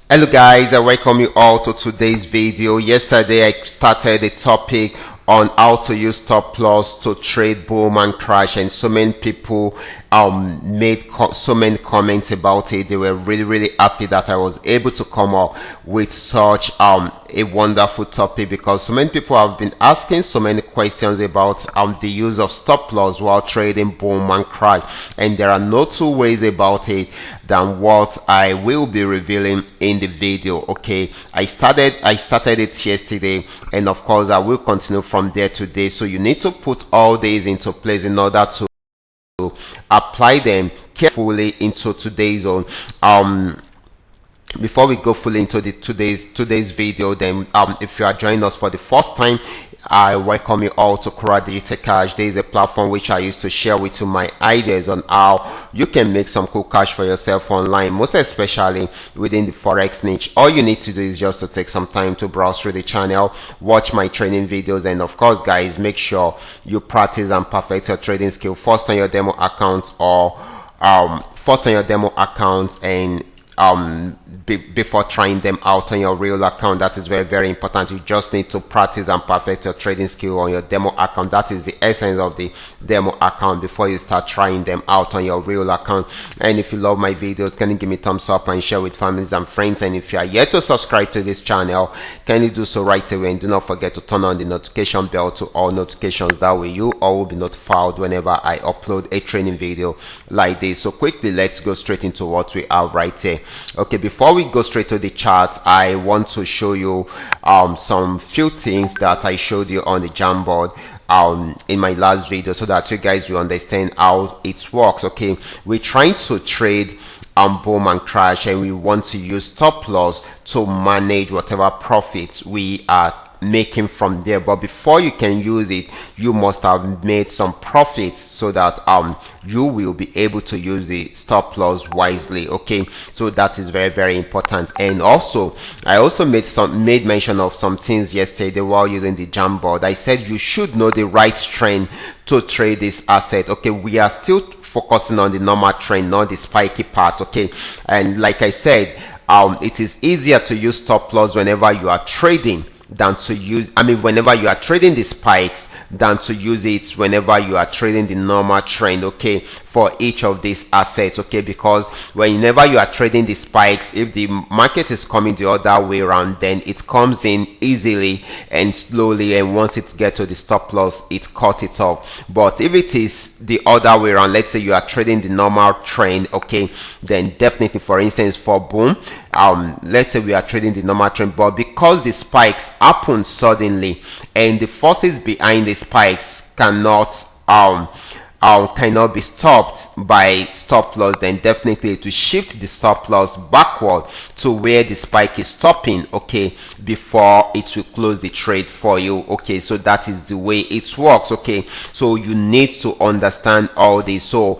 Hello guys, I welcome you all to today's video. Yesterday I started a topic on how to use stop loss to trade boom and crash, and so many people made so many comments about it. They were really happy that I was able to come up with such a wonderful topic, because so many people have been asking so many questions about the use of stop loss while trading boom and crash, and there are no two ways about it than what I will be revealing in the video. Okay, I started it yesterday, and of course I will continue from there today. So you need to put all these into place in order to apply them carefully into today's own before we go fully into today's video, then if you are joining us for the first time, I welcome you all to Qora Digital Cash. There is a platform which I used to share with you my ideas on how you can make some cool cash for yourself online, most especially within the Forex niche. All you need to do is just to take some time to browse through the channel, watch my training videos, and of course guys, make sure you practice and perfect your trading skill first on your demo account, or and before trying them out on your real account. That is very important. You just need to practice and perfect your trading skill on your demo account. That is the essence of the demo account before you start trying them out on your real account. And if you love my videos, can you give me a thumbs up and share with families and friends? And if you are yet to subscribe to this channel, can you do so right away, and do not forget to turn on the notification bell to all notifications. That way you all will be notified whenever I upload a training video like this. So quickly, let's go straight into what we have right here. Okay, before we go straight to the charts, I want to show you some few things that I showed you on the Jamboard in my last video, so that you guys will understand how it works. Okay, we're trying to trade boom and crash, and we want to use stop loss to manage whatever profits we are making from there. But before you can use it, you must have made some profits, so that you will be able to use the stop loss wisely. Okay, so that is very important. And also, I also made mention of some things yesterday while using the Jamboard. I said you should know the right trend to trade this asset. Okay, we are still focusing on the normal trend, not the spiky part. Okay, and like I said, it is easier to use stop loss whenever you are trading than to use, whenever you are trading the spikes, than to use it whenever you are trading the normal trend. Okay, for each of these assets. Okay, because whenever you are trading the spikes, if the market is coming the other way around, then it comes in easily and slowly, and once it gets to the stop loss, it cut it off. But if it is the other way around, let's say you are trading the normal trend, okay, then definitely, for instance, for boom, let's say we are trading the normal trend, but because the spikes happen suddenly and the forces behind the spikes cannot be stopped by stop loss, then definitely to shift the stop loss backward to where the spike is stopping, okay, before it will close the trade for you. Okay, so that is the way it works. Okay, so you need to understand all this. So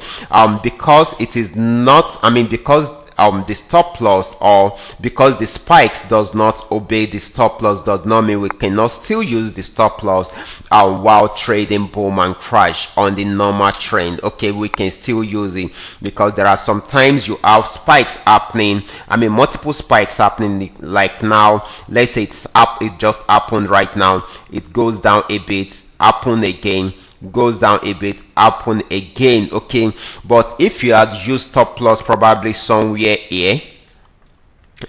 because it is not, because the stop loss, or because the spikes does not obey the stop loss, does not mean we cannot still use the stop loss while trading boom and crash on the normal trend. Okay, we can still use it, because there are sometimes you have spikes happening, multiple spikes happening. Like now, let's say it's up, it just happened right now, it goes down a bit, happen again, goes down a bit, happen again. Okay, but if you had used stop loss probably somewhere here,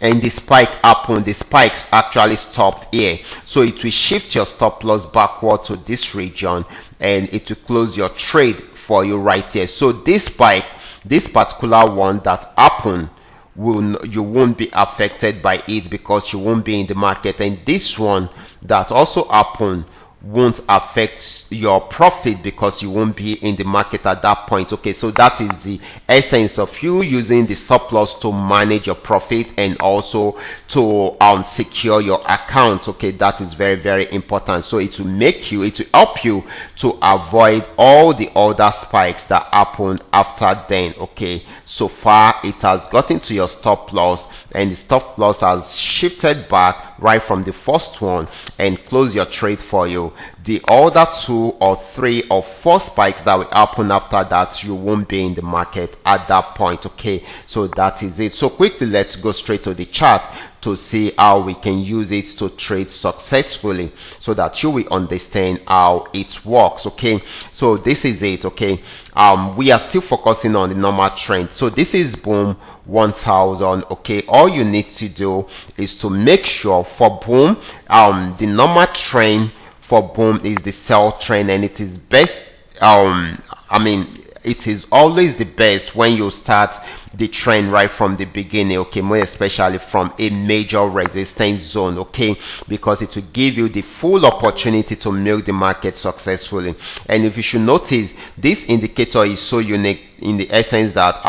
and the spike happened, the spikes actually stopped here, so it will shift your stop loss backward to this region, and it will close your trade for you right here. So this spike, this particular one that happened, you won't be affected by it because you won't be in the market, and this one that also happened won't affect your profit because you won't be in the market at that point. Okay, so that is the essence of you using the stop loss to manage your profit, and also to secure your account. Okay, that is very important. So it will help you to avoid all the other spikes that happened after then. Okay, so far it has gotten to your stop loss, and the stop loss has shifted back right from the first one and close your trade for you. the other 2 or 3 or 4 spikes that will happen after that, you won't be in the market at that point. Okay, so that is it. So quickly, let's go straight to the chart to see how we can use it to trade successfully, so that you will understand how it works. Okay, so this is it. Okay, we are still focusing on the normal trend. So this is boom 1000. Okay, all you need to do is to make sure for boom, the normal trend for boom is the sell trend, and it is best, it is always the best when you start the trend right from the beginning. Okay, more especially from a major resistance zone. Okay, because it will give you the full opportunity to milk the market successfully. And if you should notice, this indicator is so unique in the essence that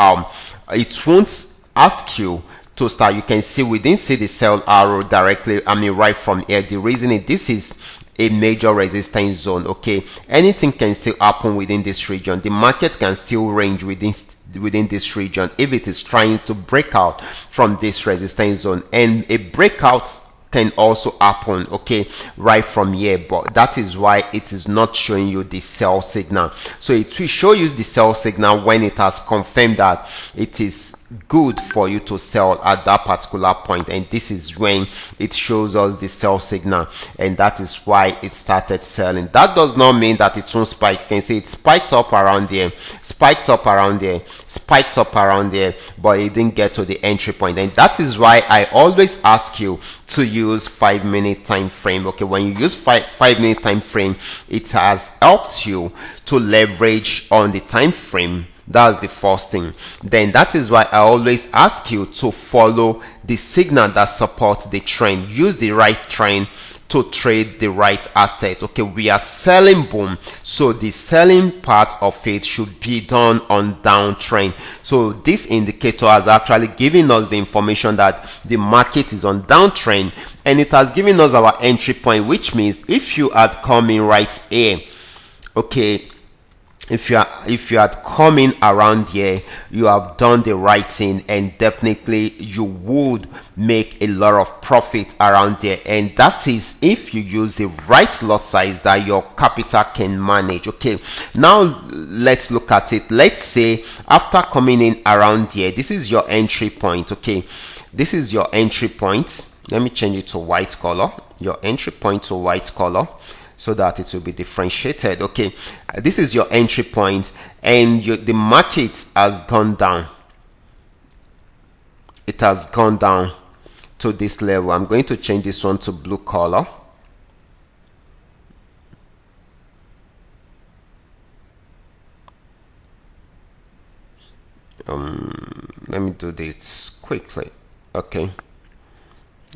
it won't ask you to start. You can see we didn't see the sell arrow directly, right from here. The reason is this is a major resistance zone. Okay, anything can still happen within this region. The market can still range within this region if it is trying to break out from this resistance zone, and a breakout can also happen, okay, right from here. But that is why it is not showing you the sell signal. So it will show you the sell signal when it has confirmed that it is good for you to sell at that particular point, and this is when it shows us the sell signal, and that is why it started selling. That does not mean that it won't spike. You can see it spiked up around there, spiked up around there, spiked up around there, but it didn't get to the entry point. And that is why I always ask you to use 5-minute time frame. Okay, when you use 5-minute time frame, it has helped you to leverage on the time frame. That's the first thing. Then that is why I always ask you to follow the signal that supports the trend. Use the right trend to trade the right asset. Okay, we are selling boom, so the selling part of it should be done on downtrend. So this indicator has actually given us the information that the market is on downtrend, and it has given us our entry point, which means if you had come in right here, okay, if you had come in around here, you have done the right thing, and definitely you would make a lot of profit around there. And that is if you use the right lot size that your capital can manage. Okay, now let's look at it. Let's say after coming in around here, this is your entry point. Okay, this is your entry point. Let me change it to white color. Your entry point to white color, so that it will be differentiated. Okay, this is your entry point, and the market has gone down. It has gone down to this level. I'm going to change this one to blue color. Let me do this quickly. Okay,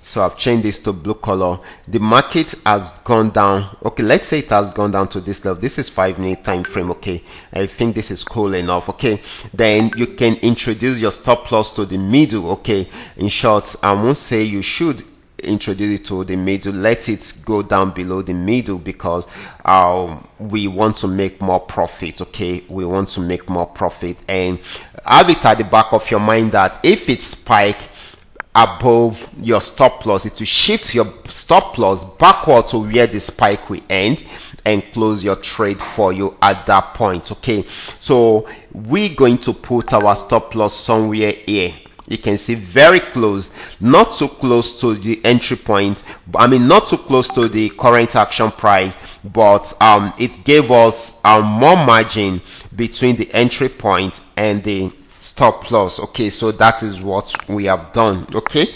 so I've changed this to blue color. The market has gone down. Okay, let's say it has gone down to this level. This is 5-minute time frame. Okay, I think this is cool enough. Okay, then you can introduce your stop loss to the middle. Okay, in short, I won't say you should introduce it to the middle. Let it go down below the middle, because we want to make more profit. Okay, we want to make more profit, and have it at the back of your mind that if it spikes above your stop loss, it will shift your stop loss backward to where the spike will end and close your trade for you at that point. Okay, so we're going to put our stop loss somewhere here. You can see very close, not too close to the entry point, not too close to the current action price, but it gave us more margin between the entry point and the stop loss. Okay, so that is what we have done. Okay,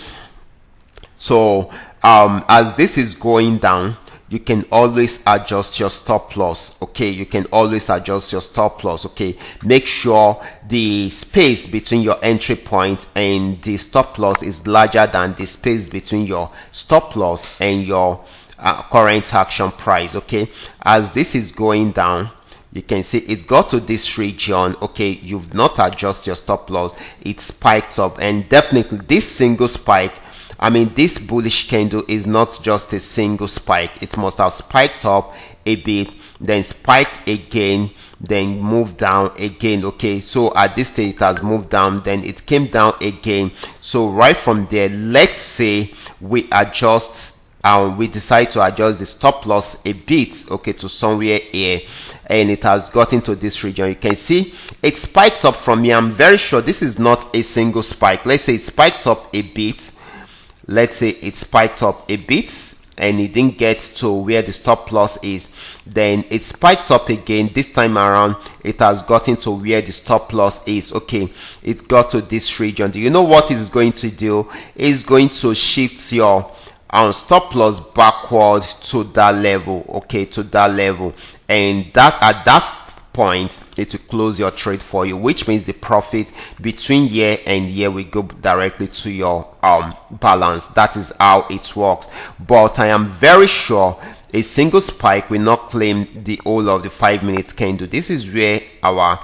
so as this is going down, you can always adjust your stop loss. Okay, you can always adjust your stop loss. Okay, make sure the space between your entry point and the stop loss is larger than the space between your stop loss and your current action price. Okay, as this is going down, you can see it got to this region. Okay, you've not adjusted your stop loss, it spiked up, and definitely this single spike, this bullish candle is not just a single spike. It must have spiked up a bit, then spiked again, then moved down again. Okay, so at this stage it has moved down, then it came down again. So right from there, let's say we adjust we decide to adjust the stop loss a bit, okay, to somewhere here, and it has gotten to this region. You can see it spiked up from here. I'm very sure this is not a single spike. Let's say it spiked up a bit. Let's say it spiked up a bit and it didn't get to where the stop loss is. Then it spiked up again. This time around it has gotten to where the stop loss is. Okay, it got to this region. Do you know what it's going to do? It's going to shift your stop loss backward to that level, okay, to that level, and that at that point it will close your trade for you, which means the profit between here and here will go directly to your balance. That is how it works. But I am very sure a single spike will not claim the whole of the 5-minute candle. This is where our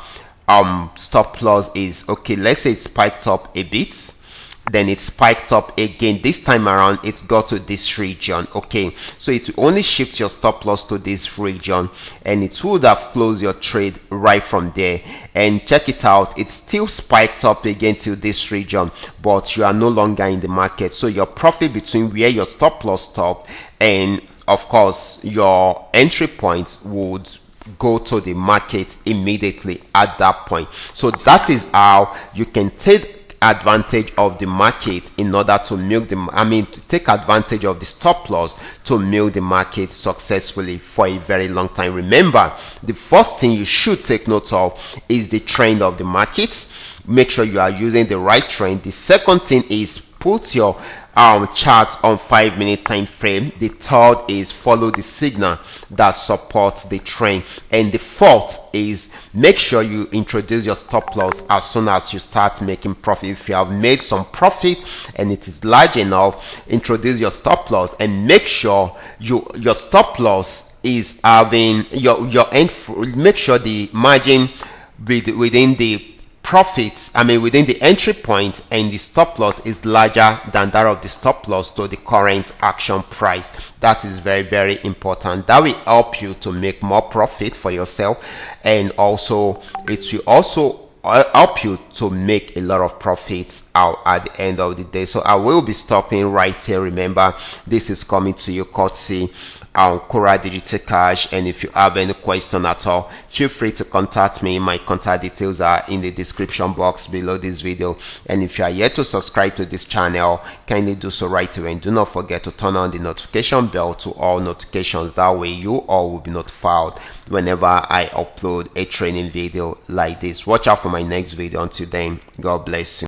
stop loss is. Okay, let's say it spiked up a bit, then it spiked up again. This time around it got to this region. Okay, so it will only shift your stop loss to this region and it would have closed your trade right from there. And check it out, it still spiked up again to this region, but you are no longer in the market. So your profit between where your stop loss stopped and of course your entry points would go to the market immediately at that point. So that is how you can take advantage of the market in order to milk to take advantage of the stop loss to milk the market successfully for a very long time. Remember, the first thing you should take note of is the trend of the markets. Make sure you are using the right trend. The second thing is put your charts on 5-minute time frame. The third is follow the signal that supports the trend, and the fourth is make sure you introduce your stop loss as soon as you start making profit. If you have made some profit and it is large enough, introduce your stop loss and make sure your stop loss is having your end. Make sure the margin within the profits, within the entry point and the stop loss is larger than that of the stop loss to the current action price. That is very, very important. That will help you to make more profit for yourself, and also it will also help you to make a lot of profits out at the end of the day. So I will be stopping right here. Remember, this is coming to you courtesy Qora Digital Cash, and if you have any question at all, feel free to contact me. My contact details are in the description box below this video, and if you are yet to subscribe to this channel, kindly do so right away, and do not forget to turn on the notification bell to all notifications. That way you all will be notified whenever I upload a training video like this. Watch out for my next video. Until then, God bless you.